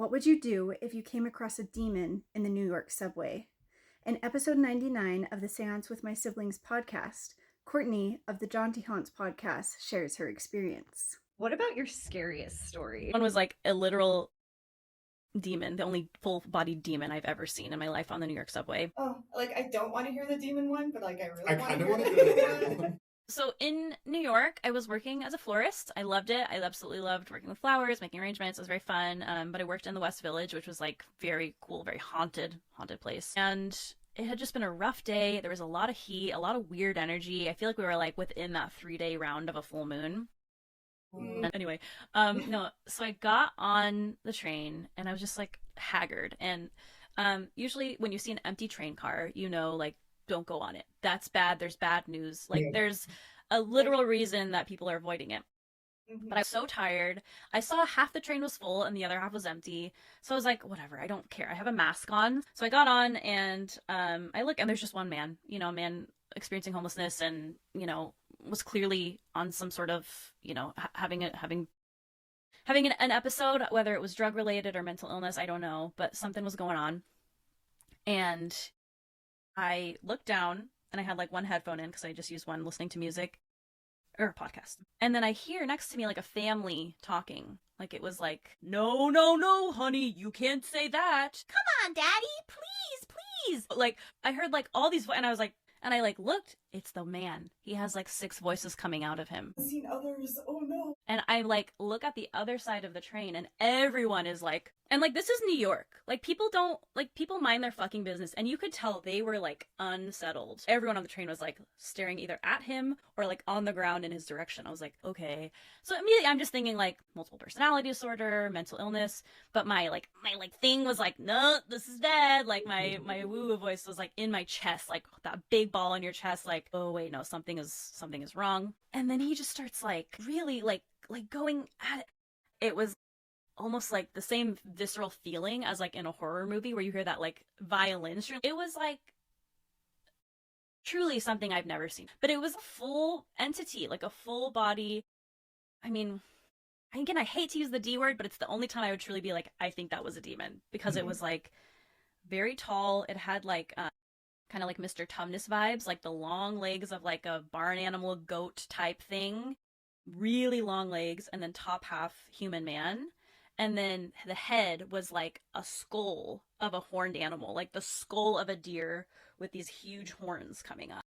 What would you do if you came across a demon in the New York subway? In episode 99 of the Seance with My Siblings podcast, Courtney of the Jaunty Haunts podcast shares her experience. What about your scariest story? One was like a literal demon, the only full-bodied demon I've ever seen in my life on the New York subway. Oh, like I don't want to hear the demon one, but like I really I want kind to of want to hear hear the the demon one. one. So in New York, I was working as a florist. I loved it. I absolutely loved working with flowers, making arrangements. It was very fun. But I worked in the West Village, which was like very cool, very haunted place. And it had just been a rough day. There was a lot of heat, a lot of weird energy. I feel like we were like within that 3-day round of a full moon. Anyway, no, so I got on the train and I was just like haggard. And usually when you see an empty train car, you know, like, don't go on it. That's bad. There's bad news. Like, there's a literal reason that people are avoiding it. But I was so tired. I saw half the train was full and the other half was empty. So I was like, whatever, I don't care. I have a mask on. So I got on and I look and there's just one man, you know, a man experiencing homelessness and, you know, was clearly on some sort of, you know, having an episode, whether it was drug related or mental illness, I don't know, but something was going on. And I looked down and I had like one headphone in because I just used one listening to music or a podcast. And then I hear next to me like a family talking. Like it was like, no, honey, you can't say that. Come on, daddy, please. Like I heard like all these and I was like, and I like looked, it's the man. He has like 6 voices coming out of him. I've seen others. Oh no. And I like look at the other side of the train and everyone is like, and like this is New York. Like people mind their fucking business. And you could tell they were like unsettled. Everyone on the train was like staring either at him or like on the ground in his direction. I was like, okay. So immediately I'm just thinking like multiple personality disorder, mental illness. But my thing was like, no, this is bad. Like my woo-woo voice was like in my chest, like that big ball in your chest, like, oh wait, no, something is wrong. And then he just starts like really like going at it. It was almost like the same visceral feeling as like in a horror movie where you hear that like violin string. It was like truly something I've never seen. But it was a full entity, like a full body. I mean, again, I hate to use the D word, but it's the only time I would truly be like, I think that was a demon. Because it was like very tall. It had like kind of like Mr. Tumnus vibes, like the long legs of like a barn animal goat type thing. Really long legs, and then top half human man. And then the head was like a skull of a horned animal, like the skull of a deer with these huge horns coming up.